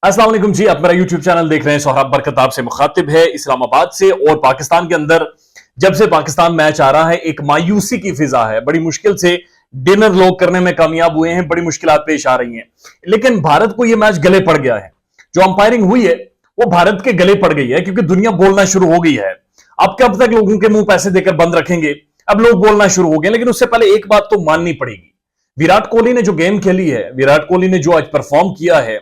अस्सलाम वालेकुम जी, आप मेरा यूट्यूब चैनल देख रहे हैं। सोहराब बरकत आपसे मुखातिब है इस्लामाबाद से। और पाकिस्तान के अंदर जब से पाकिस्तान मैच आ रहा है, एक मायूसी की फिजा है। बड़ी मुश्किल से डिनर लोग करने में कामयाब हुए हैं, बड़ी मुश्किलात पेश आ रही हैं। लेकिन भारत को यह मैच गले पड़ गया है। जो अंपायरिंग हुई है वो भारत के गले पड़ गई है, क्योंकि दुनिया बोलना शुरू हो गई है। अब कब तक लोगों के मुंह पैसे देकर बंद रखेंगे? अब लोग बोलना शुरू हो गए। लेकिन उससे पहले एक बात तो माननी पड़ेगी, विराट कोहली ने जो गेम खेली है, विराट कोहली ने जो आज परफॉर्म किया है,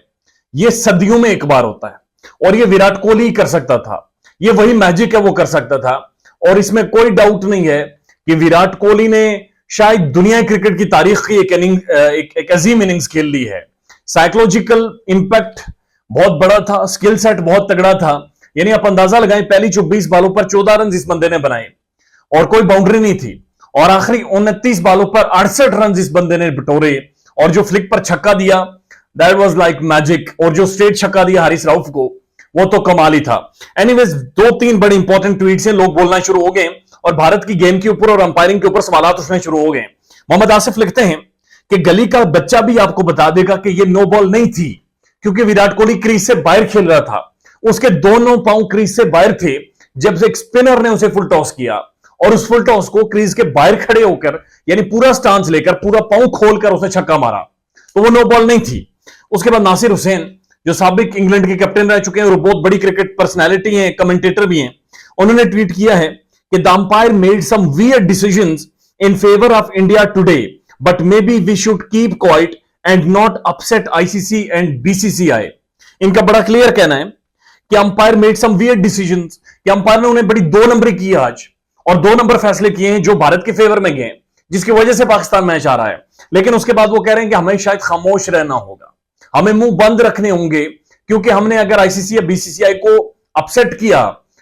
ये सदियों में एक बार होता है। और ये विराट कोहली ही कर सकता था। ये वही मैजिक है, वो कर सकता था। और इसमें कोई डाउट नहीं है कि विराट कोहली ने शायद दुनिया क्रिकेट की तारीख की एक अजीम इनिंग्स खेल ली है। साइकोलॉजिकल इंपैक्ट बहुत बड़ा था, स्किल सेट बहुत तगड़ा था। यानी आप अंदाजा लगाएं, पहली 24 बालों पर 14 रन इस बंदे ने बनाए और कोई बाउंड्री नहीं थी। और आखिरी 29 बालों पर 68 रन इस बंदे ने बटोरे। और जो फ्लिक पर छक्का दिया, दैट वाज लाइक मैजिक। और जो स्ट्रेट छक्का दिया हारिस राउफ को, वो तो कमाल ही था। एनीवेज, 2-3 बड़े इंपॉर्टेंट ट्वीट्स हैं, लोग बोलना शुरू हो गए और भारत की गेम के ऊपर और अंपायरिंग के ऊपर सवालात उठने शुरू हो गए। मोहम्मद आसिफ लिखते हैं कि गली का बच्चा भी आपको बता देगा कि ये नो बॉल नहीं थी, क्योंकि विराट कोहली क्रीज से बाहर खेल रहा था। उसके दोनों पांव क्रीज से बाहर थे जब से एक स्पिनर ने उसे फुल टॉस किया, और उस फुल टॉस को क्रीज के बाहर खड़े होकर, यानी पूरा स्टांस लेकर, पूरा पांव खोलकर उसने छक्का मारा। तो वो नो बॉल नहीं थी। उसके बाद नासिर हुसैन, जो साबिक इंग्लैंड के कैप्टन रह चुके हैं और बहुत बड़ी क्रिकेट पर्सनैलिटी हैं, कमेंटेटर भी हैं, उन्होंने ट्वीट किया है कि the umpire made some weird decisions in favour of India today, but maybe we should keep quiet and not upset ICC and BCCI. इनका बड़ा क्लियर कहना है कि umpire made some weird decisions, कि umpire ने उन्हें बड़ी 2 number की आज, और 2 नंबर फैसले किए हैं जो भारत के फेवर में गए, जिसकी वजह से पाकिस्तान मैच आ रहा है। लेकिन उसके बाद वो कह रहे हैं कि हमें शायद खामोश रहना होगा, हमें मुंह बंद रखने होंगे, क्योंकि हमने अगर आईसीसी या बीसीसीआई को अपसेट किया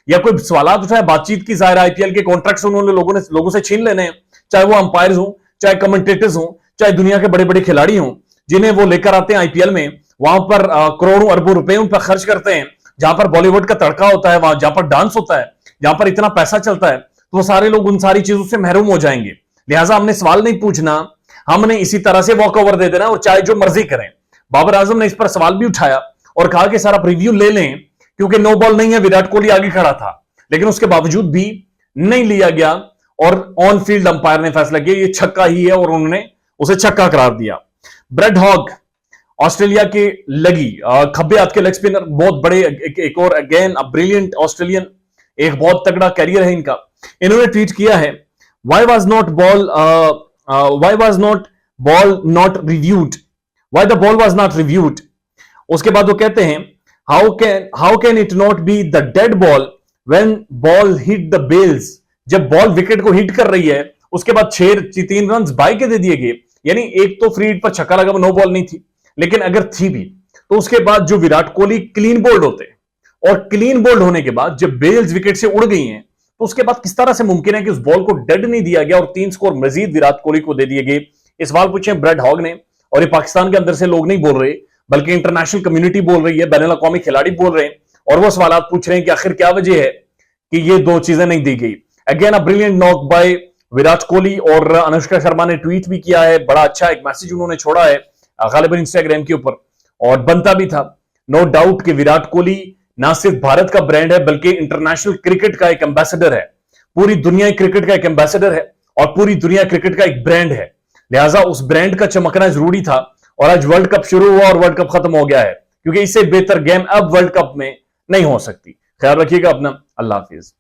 या कोई सवाल उठाए बातचीत की, जाहिर आईपीएल के कॉन्ट्रैक्ट्स उन्होंने लोगों से छीन लेने हैं, चाहे वो अंपायर्स हो, चाहे कमेंटेटर्स हो, चाहे दुनिया के बड़े बड़े खिलाड़ी हों, जिन्हें वो लेकर आते हैं आईपीएल में। वहां पर करोड़ों अरबों रुपए उन पर खर्च करते हैं, जहां पर बॉलीवुड का तड़का होता है, वहां जहां पर डांस होता है, जहां पर इतना पैसा चलता है, तो वो सारे लोग उन सारी चीजों से महरूम हो जाएंगे। लिहाजा हमने सवाल नहीं पूछना, हमने इसी तरह से वॉक ओवर दे देना और चाहे जो मर्जी करें। बाबर आजम ने इस पर सवाल भी उठाया और कहा कि सारा प्रीव्यू ले लें, क्योंकि नो बॉल नहीं है, विराट कोहली आगे खड़ा था। लेकिन उसके बावजूद भी नहीं लिया गया और ऑन फील्ड अंपायर ने फैसला किया ये छक्का ही है, और उन्होंने उसे छक्का करार दिया। ब्रेड हॉग, ऑस्ट्रेलिया के लगी खब्बे हाथ के लेग स्पिनर, बहुत बड़े, एक और अगेन अ ब्रिलियंट ऑस्ट्रेलियन, एक बहुत तगड़ा कैरियर है इनका। इन्होंने ट्वीट किया है, why was not not reviewed, why the ball was not reviewed। उसके बाद वो कहते हैं, how can it not be the dead ball when ball hit the bails। जब बॉल विकेट को हिट कर रही है, उसके बाद 3 रन बाय के दे दिए गए। यानी एक तो फ्री हिट पर छक्का लगा, नो बॉल नहीं थी, लेकिन अगर थी भी तो उसके बाद जो विराट कोहली क्लीन बोल्ड होते, और क्लीन बोल्ड होने के बाद जब बेल्स विकेट से उड़ गई हैं, तो उसके बाद किस तरह से मुमकिन है कि उस बॉल को डेड नहीं दिया गया और 3 स्कोर मजीद विराट कोहली को दे दिए गए। इस सवाल पूछे ब्रेड हॉग ने, और ये पाकिस्तान के अंदर से लोग नहीं बोल रहे, बल्कि इंटरनेशनल कम्युनिटी बोल रही है, बैनुल अक़वामी खिलाड़ी बोल रहे हैं, और वो सवाल पूछ रहे हैं कि आखिर क्या वजह है कि ये 2 चीजें नहीं दी गई। Again a brilliant knock by Virat Kohli. और अनुष्का शर्मा ने ट्वीट भी किया है, बड़ा अच्छा एक मैसेज उन्होंने छोड़ा है गालिबन इंस्टाग्राम के ऊपर, और बनता भी था। नो डाउट कि विराट कोहली ना सिर्फ भारत का ब्रांड है, बल्कि इंटरनेशनल क्रिकेट का एक एम्बेसडर है, पूरी दुनिया क्रिकेट का एक एम्बेसडर है, और पूरी दुनिया क्रिकेट का एक ब्रांड है। लिहाजा उस ब्रांड का चमकना जरूरी था। और आज वर्ल्ड कप शुरू हुआ और वर्ल्ड कप खत्म हो गया है, क्योंकि इससे बेहतर गेम अब वर्ल्ड कप में नहीं हो सकती। ख्याल रखिएगा अपना। अल्लाह हाफिज।